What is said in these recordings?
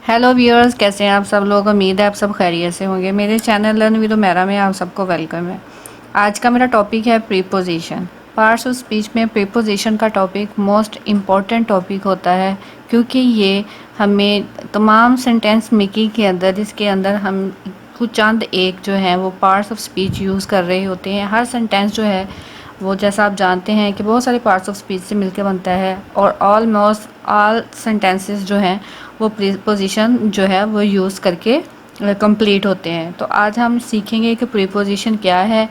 Hello viewers, कैसे हैं आप सब लोग। उम्मीद है आप सब खैरियत से होंगे। मेरे चैनल लर्न विद उमेरा में आप सबको वेलकम है। आज का मेरा टॉपिक है प्रीपोजिशन। पार्ट्स ऑफ स्पीच में प्रीपोजिशन का टॉपिक मोस्ट इम्पॉर्टेंट टॉपिक होता है, क्योंकि ये हमें तमाम सेंटेंस मेकिंग के अंदर, जिसके अंदर हम कुछ चंद एक जो है वो पार्ट्स ऑफ स्पीच यूज़ कर रहे होते हैं। हर सेंटेंस जो है वो, जैसा आप जानते हैं कि बहुत सारे पार्ट्स ऑफ स्पीच से मिलकर बनता है, और ऑलमोस्ट ऑल सेंटेंसेस जो हैं वो प्रीपोजिशन जो है वो यूज़ करके कंप्लीट होते हैं। तो आज हम सीखेंगे कि प्रीपोजिशन क्या है,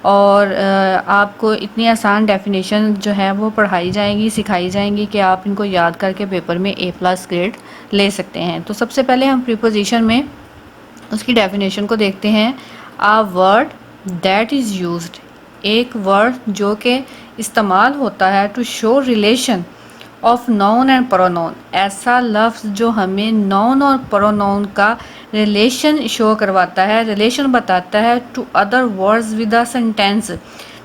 और आपको इतनी आसान डेफिनेशन जो है वो पढ़ाई जाएंगी, सिखाई जाएंगी कि आप इनको याद करके पेपर में A+ ग्रेड ले सकते हैं। तो सबसे पहले हम प्रीपोजिशन में उसकी डेफिनेशन को देखते हैं। A word that is used, एक वर्ड जो कि इस्तेमाल होता है to show relation of noun and pronoun, ऐसा लफ्ज़ जो हमें नाउन और प्रोनाउन का रिलेशन शो करवाता है, रिलेशन बताता है to other words with a sentence,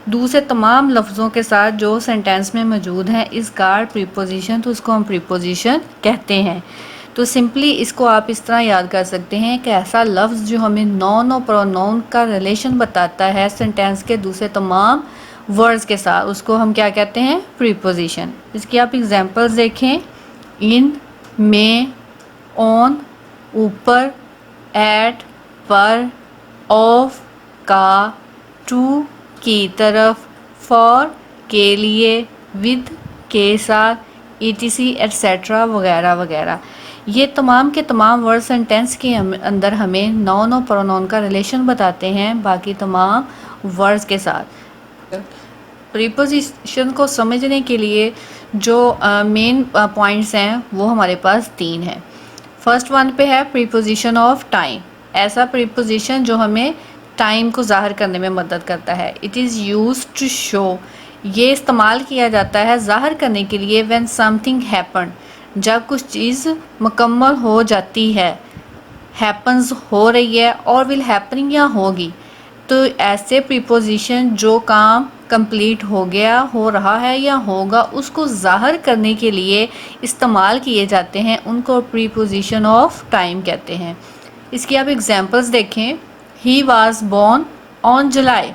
दूसरे तमाम लफ्ज़ों के साथ जो सेंटेंस में मौजूद हैं। इस गार्ड प्रीपोजिशन, तो उसको हम प्रीपोजिशन कहते हैं। तो सिंपली इसको आप इस तरह याद कर सकते हैं कि ऐसा लफ्ज़ जो हमें नाउन और प्रोनाउन का रिलेशन बताता है सेंटेंस के दूसरे तमाम वर्ड्स के साथ, उसको हम क्या कहते हैं, प्रीपोजिशन। इसकी आप एग्जांपल्स देखें। इन, में, ऑन, ऊपर, एट, पर, ऑफ, का, टू, की तरफ, फॉर, के लिए, विद, के साथ, etc एट्सेट्रा वगैरह वगैरह। ये तमाम के तमाम वर्ड सेंटेंस के अंदर हमें नाउन और प्रोनाउन का रिलेशन बताते हैं बाकी तमाम वर्ड्स के साथ। प्रीपोजिशन को समझने के लिए जो मेन पॉइंट्स हैं वो हमारे पास 3 हैं। फर्स्ट वन पे है प्रीपोजिशन ऑफ टाइम, ऐसा प्रीपोजिशन जो हमें टाइम को ज़ाहिर करने में मदद करता है। It is used to show, ये इस्तेमाल किया जाता है ज़ाहिर करने के लिए व्हेन समथिंग हैपन, जब कुछ चीज़ मुकम्मल हो जाती है, हैपन्स हो रही है, और विल हैपनिंग या होगी। तो ऐसे प्रीपोजिशन जो काम कंप्लीट हो गया, हो रहा है या होगा, उसको ज़ाहिर करने के लिए इस्तेमाल किए जाते हैं, उनको प्रीपोजिशन ऑफ टाइम कहते हैं। इसकी आप एग्जांपल्स देखें। He was born on July,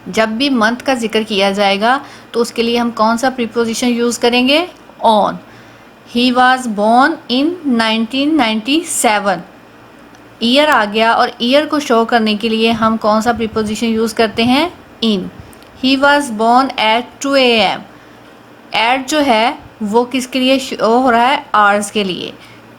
जब भी मंथ का जिक्र किया जाएगा तो उसके लिए हम कौन सा प्रीपोजिशन यूज़ करेंगे, on. He was born in 1997, year आ गया, और ईयर को शो करने के लिए हम कौन सा प्रीपोजिशन यूज़ करते हैं, in. He was born at 2 AM, at जो है वो किसके लिए शो हो रहा है, आवर्स के लिए।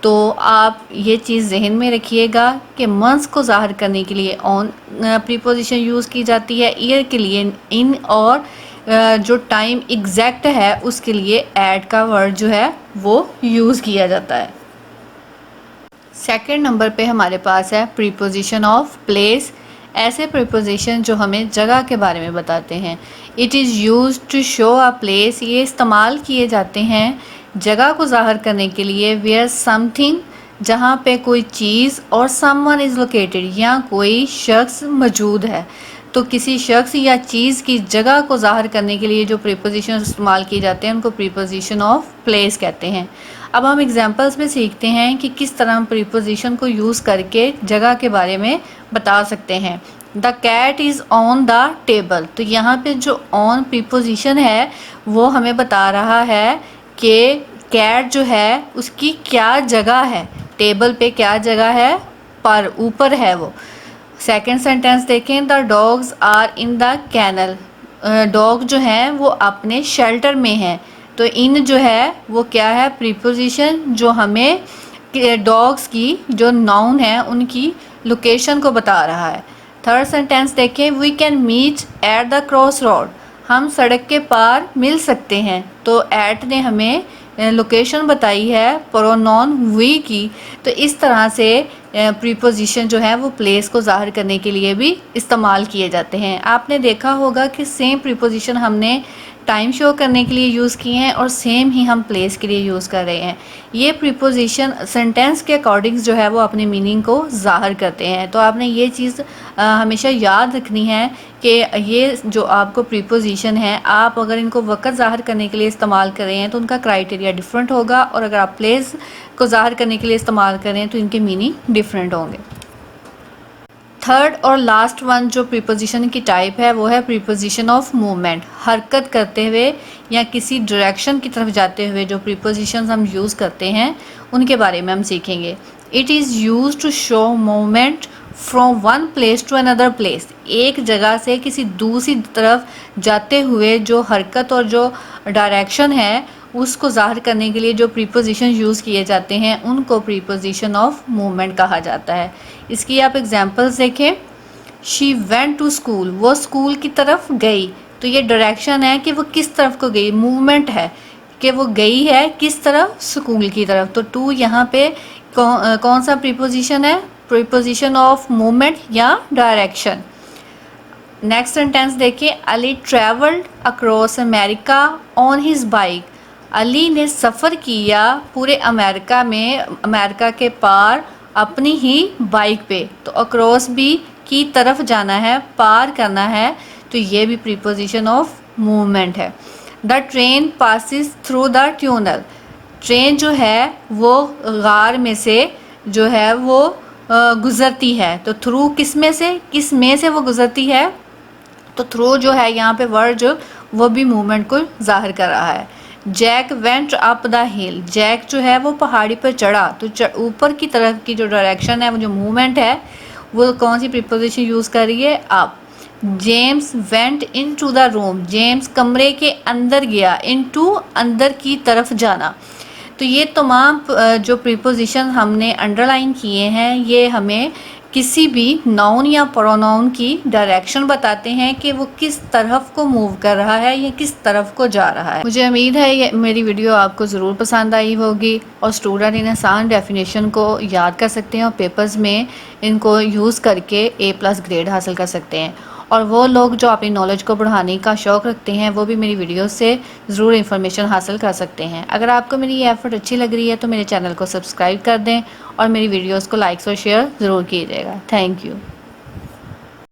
तो आप ये चीज़ जहन में रखिएगा कि मंथ्स को ज़ाहिर करने के लिए ऑन प्रीपोजिशन यूज़ की जाती है, ईयर के लिए इन, और जो टाइम एग्जैक्ट है उसके लिए एट का वर्ड जो है वो यूज़ किया जाता है। सेकंड नंबर पे हमारे पास है प्रीपोजिशन ऑफ प्लेस, ऐसे प्रीपोजिशन जो हमें जगह के बारे में बताते हैं। It is used to show a place, ये इस्तेमाल किए जाते हैं जगह को ज़ाहिर करने के लिए। वेयर समथिंग, जहाँ पे कोई चीज़, और समवन इज़ लोकेटेड, या कोई शख्स मौजूद है। तो किसी शख्स या चीज़ की जगह को ज़ाहिर करने के लिए जो प्रीपोजिशन इस्तेमाल किए जाते हैं उनको प्रीपोजिशन ऑफ प्लेस कहते हैं। अब हम एग्जांपल्स में सीखते हैं कि किस तरह हम प्रीपोजिशन को यूज़ करके जगह के बारे में बता सकते हैं। The cat is on the table, तो यहाँ पे जो ऑन प्रीपोजिशन है वो हमें बता रहा है कि कैट जो है उसकी क्या जगह है, टेबल पे क्या जगह है, पर, ऊपर है वो। सेकेंड सेंटेंस देखें। The dogs are in the kennel, dog जो हैं वो अपने शेल्टर में हैं। तो इन जो है वो क्या है, प्रीपोजिशन जो हमें डॉग्स की जो नाउन है उनकी लोकेशन को बता रहा है। थर्ड सेंटेंस देखें। We can meet at the cross road, हम सड़क के पार मिल सकते हैं। तो एट ने हमें लोकेशन बताई है प्रोनाउन वी की। तो इस तरह से प्रीपोजिशन जो है वो प्लेस को ज़ाहिर करने के लिए भी इस्तेमाल किए जाते हैं। आपने देखा होगा कि सेम प्रीपोजिशन हमने टाइम शो करने के लिए यूज़ किए हैं और सेम ही हम प्लेस के लिए यूज़ कर रहे हैं। ये प्रीपोजिशन सेंटेंस के अकॉर्डिंग जो है वो अपने मीनिंग को ज़ाहिर करते हैं। तो आपने ये चीज़ हमेशा याद रखनी है कि ये जो आपको प्रीपोजिशन है, आप अगर इनको वक़्त ज़ाहिर करने के लिए इस्तेमाल कर रहे हैं तो उनका क्राइटेरिया डिफरेंट होगा, और अगर आप प्लेस को ज़ाहिर करने के लिए इस्तेमाल करें तो इनके मीनिंग डिफरेंट होंगे। थर्ड और लास्ट वन जो प्रीपोजिशन की टाइप है वो है प्रीपोजिशन ऑफ मूवमेंट। हरकत करते हुए या किसी डायरेक्शन की तरफ जाते हुए जो प्रीपोजिशन हम यूज़ करते हैं उनके बारे में हम सीखेंगे। It is use to show movement from one place to another place. एक जगह से किसी दूसरी तरफ जाते हुए जो हरकत और जो डायरेक्शन है उसको ज़ाहिर करने के लिए जो प्रीपोजिशन यूज़ किए जाते हैं उनको प्रीपोजिशन ऑफ मूवमेंट कहा जाता है। इसकी आप एग्जांपल्स देखें। शी वेंट टू स्कूल, वो स्कूल की तरफ गई। तो ये डायरेक्शन है कि वो किस तरफ को गई, मूवमेंट है कि वो गई है किस तरफ, स्कूल की तरफ। तो टू यहाँ पे कौन सा प्रीपोजिशन है, प्रीपोजिशन ऑफ मूवमेंट या डायरेक्शन। नेक्स्ट सेंटेंस देखिए। Ali travelled across America on his bike. Ali ने सफ़र किया पूरे अमेरिका में, अमेरिका के पार अपनी ही बाइक पे। तो अक्रॉस भी की तरफ जाना है, पार करना है, तो ये भी प्रीपोजिशन ऑफ मूवमेंट है। The train passes through the tunnel. Train जो है वो गार में से जो है वो गुज़रती है। तो थ्रू किस में से वो गुज़रती है, तो थ्रू जो है यहाँ पे वर्ड जो वो भी मूवमेंट को जाहिर कर रहा है। Jack went up the hill. Jack जो है वो पहाड़ी पर चढ़ा। तो ऊपर की तरफ की जो डायरेक्शन है, वो जो मूवमेंट है, वो कौन सी प्रीपोजिशन यूज़ कर रही है, up. James went in to the room. James कमरे के अंदर गया, इन टू अंदर की तरफ जाना। तो ये तमाम जो प्रीपोजिशन हमने अंडरलाइन किए हैं ये हमें किसी भी नाउन या प्रोनाउन की डायरेक्शन बताते हैं कि वो किस तरफ को मूव कर रहा है या किस तरफ को जा रहा है। मुझे उम्मीद है ये मेरी वीडियो आपको ज़रूर पसंद आई होगी और स्टूडेंट इन आसान डेफिनेशन को याद कर सकते हैं और पेपर्स में इनको यूज़ करके A+ ग्रेड हासिल कर सकते हैं। और वो लोग जो अपनी नॉलेज को बढ़ाने का शौक़ रखते हैं वो भी मेरी वीडियो से ज़रूर इन्फॉर्मेशन हासिल कर सकते हैं। अगर आपको मेरी ये एफ़र्ट अच्छी लग रही है तो मेरे चैनल को सब्सक्राइब कर दें और मेरी वीडियोस को लाइक्स और शेयर ज़रूर कीजिएगा। Thank you.